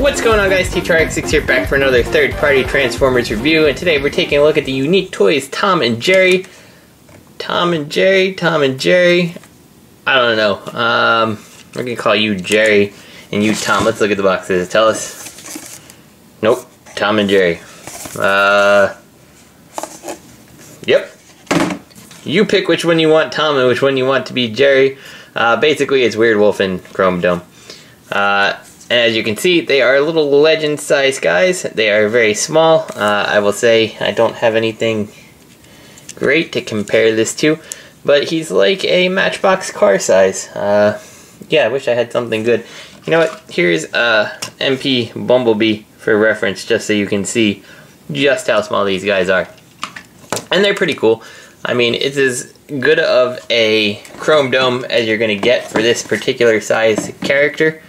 What's going on, guys? T2RX6 here, back for another third-party Transformers review, and today we're taking a look at the unique toys Tom and Jerry. Tom and Jerry. I don't know. We're gonna call you Jerry and you Tom. Let's look at the boxes. Tell us. Nope. Tom and Jerry. Yep. You pick which one you want Tom and which one you want to be Jerry. Basically, it's Weird Wolf and Chromedome. And as you can see, they are little legend-sized guys. They are very small. I will say I don't have anything great to compare this to, but he's like a Matchbox car size. Yeah, I wish I had something good. You know what? Here's MP Bumblebee for reference, just so you can see just how small these guys are. And they're pretty cool. I mean, it's as good of a Chromedome as you're going to get for this particular size character.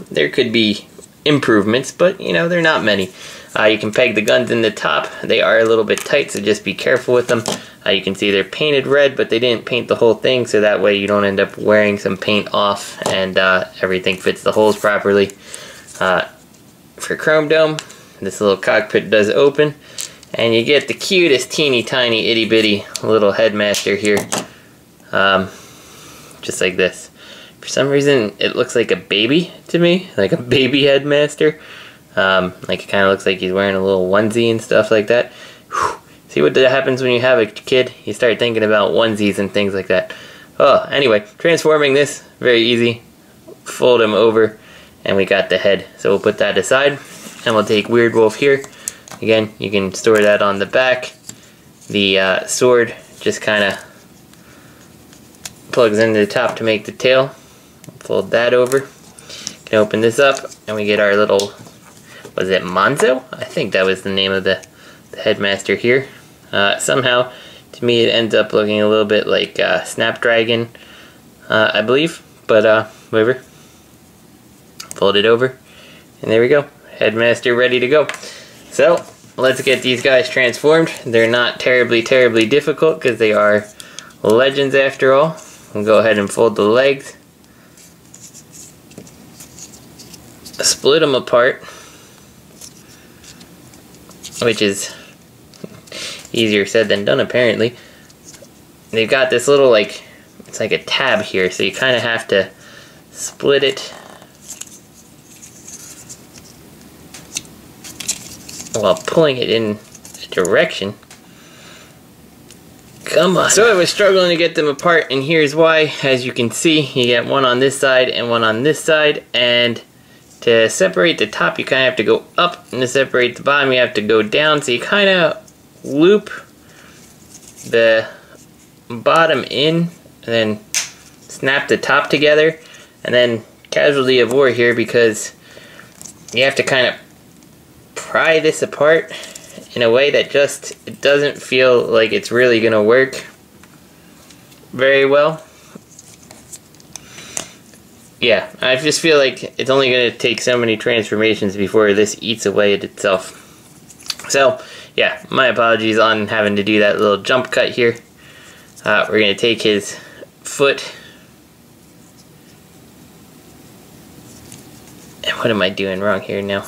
There could be improvements, but you know, they're not many. You can peg the guns in the top. They are a little bit tight, so just be careful with them. You can see they're painted red, but they didn't paint the whole thing, so that way you don't end up wearing some paint off and everything fits the holes properly. For Chromedome, this little cockpit does open, and you get the cutest teeny tiny itty bitty little headmaster here. Just like this. For some reason, it looks like a baby to me, like a baby headmaster. Like it kind of looks like he's wearing a little onesie and stuff like that. Whew. See what happens when you have a kid? You start thinking about onesies and things like that. Oh, anyway, transforming this, very easy. Fold him over, and we got the head. So we'll put that aside, and we'll take Weird Wolf here. Again, you can store that on the back. The sword just kind of plugs into the top to make the tail. Fold that over. You can open this up, and we get our little, was it Monzo? I think that was the name of the headmaster here. Somehow, to me, it ends up looking a little bit like Snapdragon, I believe. But whatever. Fold it over, and there we go. Headmaster ready to go. So let's get these guys transformed. They're not terribly difficult because they are legends after all. We'll go ahead and fold the legs. Split them apart, which is easier said than done apparently. They've got this little, like, it's like a tab here, so you kind of have to split it while pulling it in a direction. Come on. So I was struggling to get them apart, and here's why. As you can see, you get one on this side and one on this side, and to separate the top, you kind of have to go up, and to separate the bottom, you have to go down. So you kind of loop the bottom in, and then snap the top together, and then casualty of war here, because you have to kind of pry this apart in a way that just, it doesn't feel like it's really going to work very well. Yeah, I just feel like it's only going to take so many transformations before this eats away at itself. So, yeah, my apologies on having to do that little jump cut here. We're going to take his foot. And what am I doing wrong here now?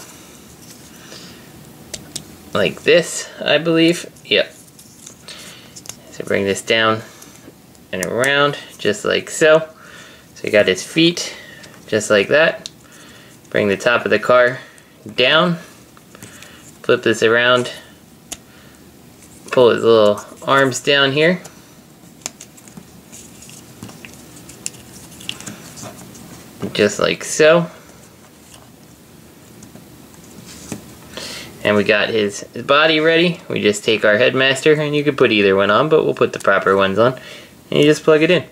Like this, I believe. Yep. So bring this down and around, just like so. So you got his feet, just like that. Bring the top of the car down. Flip this around. Pull his little arms down here. Just like so. And we got his body ready. We just take our headmaster, and you could put either one on, but we'll put the proper ones on. And you just plug it in.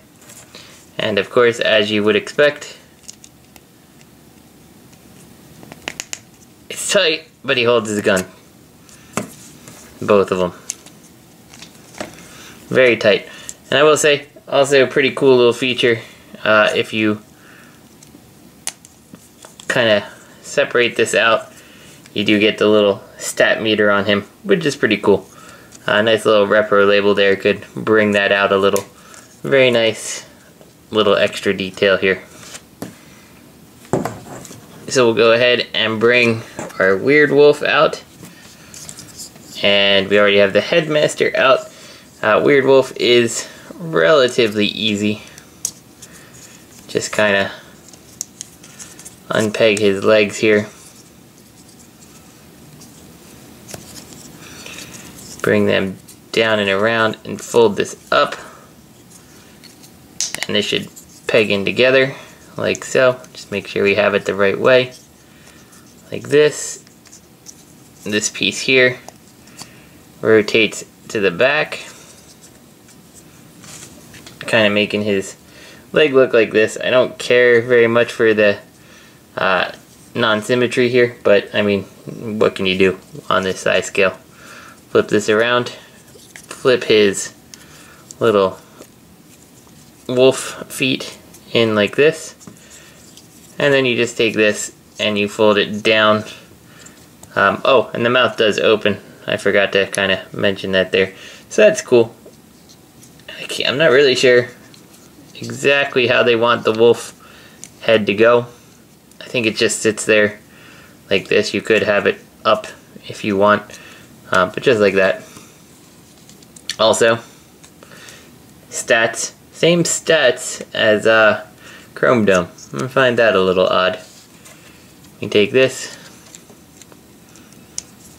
And of course, as you would expect, it's tight, but he holds his gun. Both of them. Very tight. And I will say, also a pretty cool little feature, if you kind of separate this out, you do get the little stat meter on him, which is pretty cool. A nice little repro label there could bring that out a little. Very nice little extra detail here. So we'll go ahead and bring our Weird Wolf out. And we already have the Headmaster out. Weird Wolf is relatively easy. Just kind of unpeg his legs here. Bring them down and around and fold this up. And this should peg in together like so. Just make sure we have it the right way. Like this. This piece here rotates to the back. Kind of making his leg look like this. I don't care very much for the non-symmetry here, but I mean, what can you do on this size scale? Flip this around, flip his little wolf feet in like this, and then you just take this and you fold it down. Oh, and the mouth does open. I forgot to kind of mention that there. So that's cool. I'm not really sure exactly how they want the wolf head to go. I think it just sits there like this. You could have it up if you want, but just like that. Also, stats, same stats as Chromedome. I find that a little odd. You take this,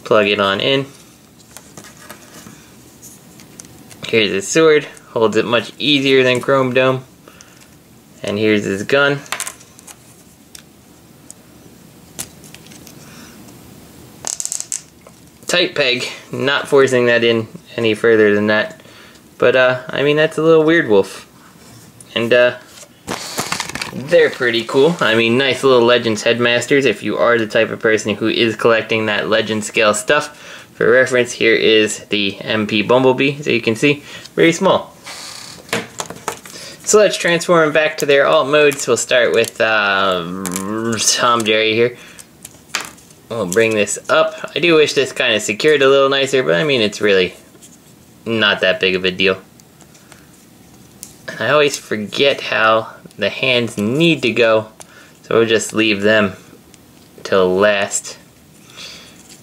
plug it on in. Here's his sword, holds it much easier than Chromedome. And here's his gun. Tight peg, not forcing that in any further than that. But I mean, that's a little Weird Wolf. And they're pretty cool. I mean, nice little Legends Headmasters if you are the type of person who is collecting that Legend scale stuff. For reference, here is the MP Bumblebee, so you can see, very small. So let's transform them back to their alt modes. We'll start with Tom Jerry here. We'll bring this up. I do wish this kind of secured a little nicer, but I mean, it's really not that big of a deal. I always forget how the hands need to go, so we'll just leave them till last.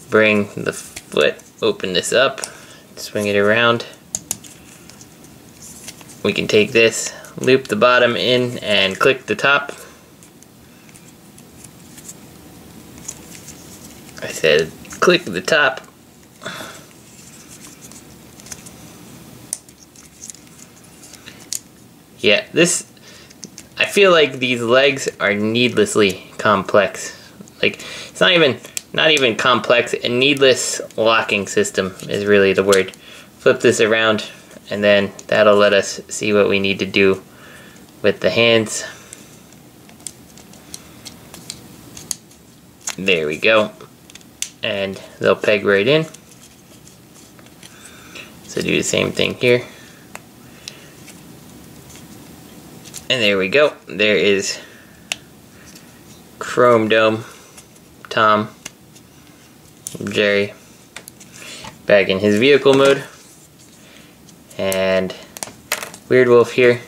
Bring the foot, open this up, swing it around. We can take this, loop the bottom in, and click the top. I said click the top. Yeah, this, I feel like these legs are needlessly complex. Like, it's not even complex, a needless locking system is really the word. Flip this around, and then that'll let us see what we need to do with the hands. There we go. And they'll peg right in. So do the same thing here. And there we go. There is Chromedome, Tom, Jerry, back in his vehicle mode. And Weird Wolf here.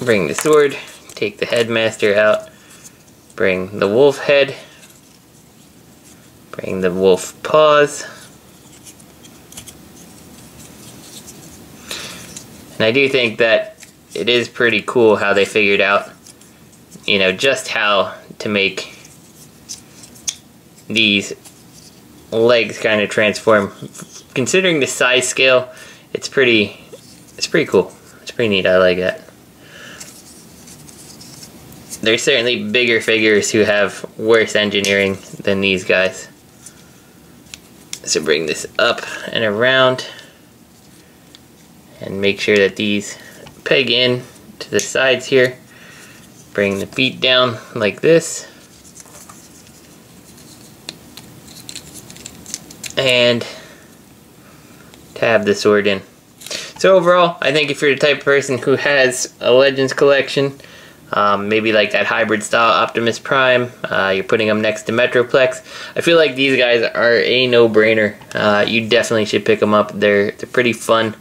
Bring the sword, take the Headmaster out, bring the wolf head, bring the wolf paws. And I do think that it is pretty cool how they figured out, you know, just how to make these legs kind of transform. Considering the size scale, it's pretty cool. It's pretty neat. I like that. There's certainly bigger figures who have worse engineering than these guys. So bring this up and around. And make sure that these peg in to the sides here. Bring the feet down like this. And tab the sword in. So overall, I think if you're the type of person who has a Legends collection, maybe like that hybrid style Optimus Prime, you're putting them next to Metroplex, I feel like these guys are a no-brainer. You definitely should pick them up. They're pretty fun.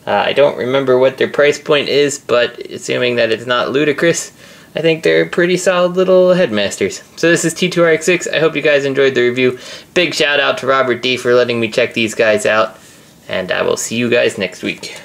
I don't remember what their price point is, but assuming that it's not ludicrous, I think they're pretty solid little headmasters. So this is T2RX6. I hope you guys enjoyed the review. Big shout out to Robert D for letting me check these guys out. And I will see you guys next week.